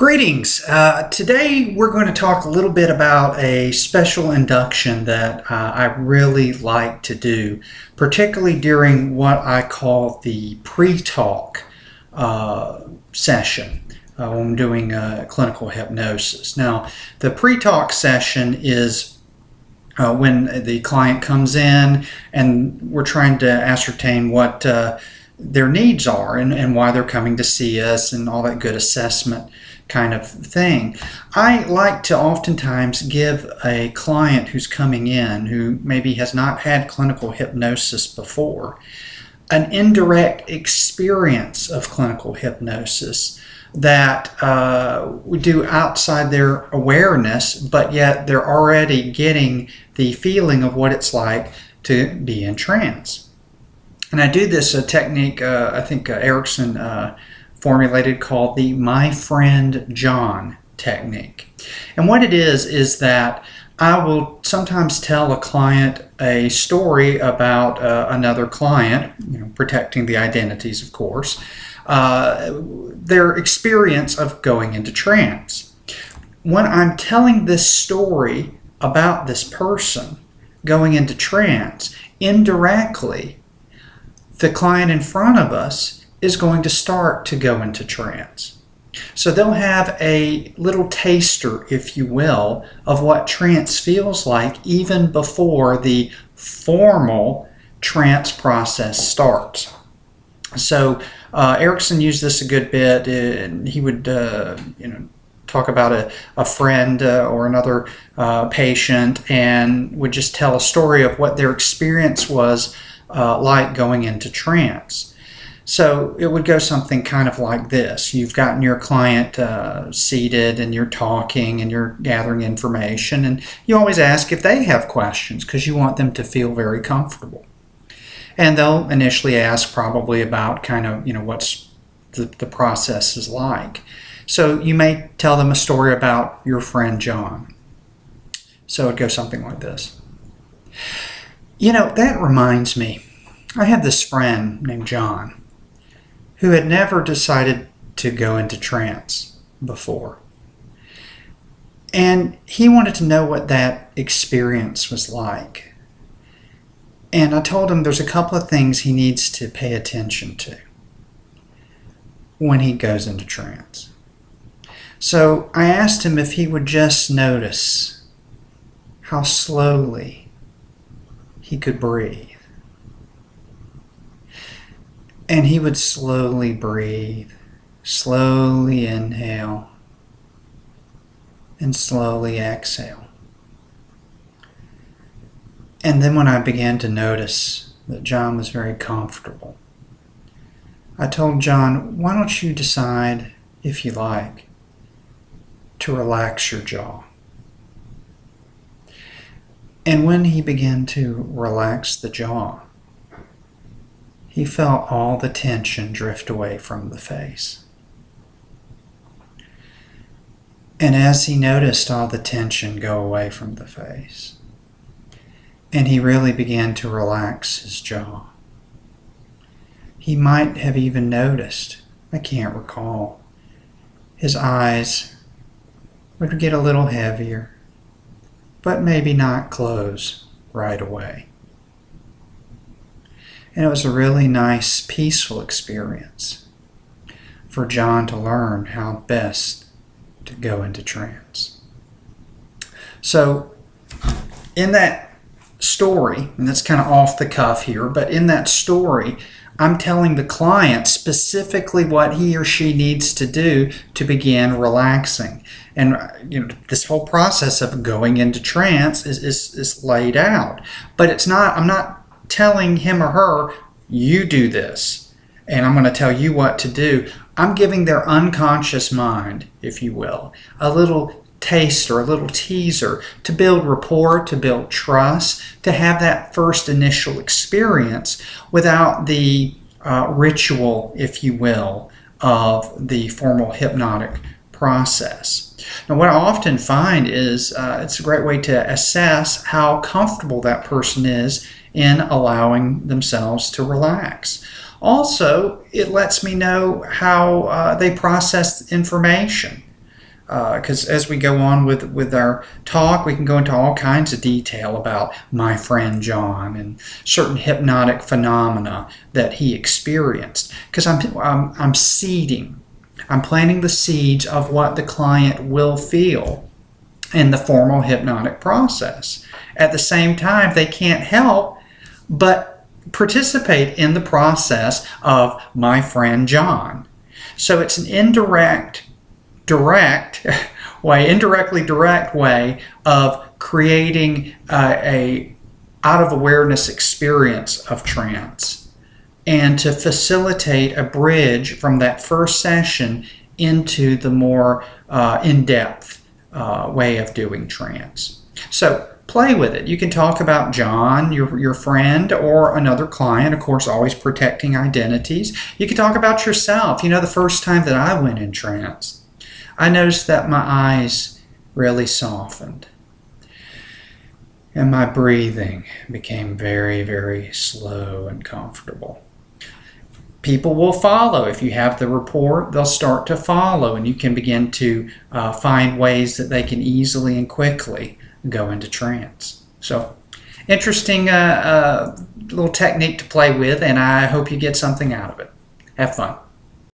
Greetings. Today we're going to talk a little bit about a special induction that I really like to do, particularly during what I call the pre-talk session when I'm doing clinical hypnosis. Now, the pre-talk session is when the client comes in and we're trying to ascertain what their needs are and why they're coming to see us and all that good assessment kind of thing. I like to oftentimes give a client who's coming in who maybe has not had clinical hypnosis before an indirect experience of clinical hypnosis that we do outside their awareness, but yet they're already getting the feeling of what it's like to be in trance. And I do this technique, I think Erickson formulated, called the My Friend John technique. And what it is that I will sometimes tell a client a story about another client, protecting the identities, of course, their experience of going into trance. When I'm telling this story about this person going into trance, indirectly, the client in front of us is going to start to go into trance. So they'll have a little taster, if you will, of what trance feels like even before the formal trance process starts. So Erickson used this a good bit, and he would talk about a friend or another patient and would just tell a story of what their experience was like going into trance. So it would go something kind of like this. You've gotten your client seated and you're talking and you're gathering information, and you always ask if they have questions because you want them to feel very comfortable. And they'll initially ask probably about kind of, what's the process is like. So you may tell them a story about your friend John. So it goes something like this. That reminds me, I have this friend named John who had never decided to go into trance before. And he wanted to know what that experience was like. And I told him there's a couple of things he needs to pay attention to when he goes into trance. So I asked him if he would just notice how slowly he could breathe. And he would slowly breathe, slowly inhale, and slowly exhale. And then when I began to notice that John was very comfortable, I told John, why don't you decide, if you like, to relax your jaw. And when he began to relax the jaw, he felt all the tension drift away from the face. And as he noticed all the tension go away from the face, and he really began to relax his jaw, he might have even noticed, I can't recall, his eyes would get a little heavier, but maybe not close right away. And it was a really nice, peaceful experience for John to learn how best to go into trance. So in that story, and that's kind of off the cuff here, but in that story, I'm telling the client specifically what he or she needs to do to begin relaxing. And this whole process of going into trance is laid out. But I'm not telling him or her, you do this, and I'm going to tell you what to do. I'm giving their unconscious mind, if you will, a little taste or a little teaser to build rapport, to build trust, to have that first initial experience without the ritual, if you will, of the formal hypnotic process. Now, what I often find is it's a great way to assess how comfortable that person is in allowing themselves to relax. Also, it lets me know how they process information. because as we go on with our talk, we can go into all kinds of detail about my friend John and certain hypnotic phenomena that he experienced. Because I'm seeding, I'm planting the seeds of what the client will feel in the formal hypnotic process. At the same time, they can't help but participate in the process of my friend John. So it's an indirectly direct way of creating a out of awareness experience of trance, and to facilitate a bridge from that first session into the more in-depth way of doing trance. So play with it. You can talk about John, your friend, or another client, of course, always protecting identities. You can talk about yourself. The first time that I went in trance, I noticed that my eyes really softened, and my breathing became very, very slow and comfortable. People will follow. If you have the rapport, they'll start to follow, and you can begin to find ways that they can easily and quickly go into trance. So, interesting little technique to play with, and I hope you get something out of it. Have fun.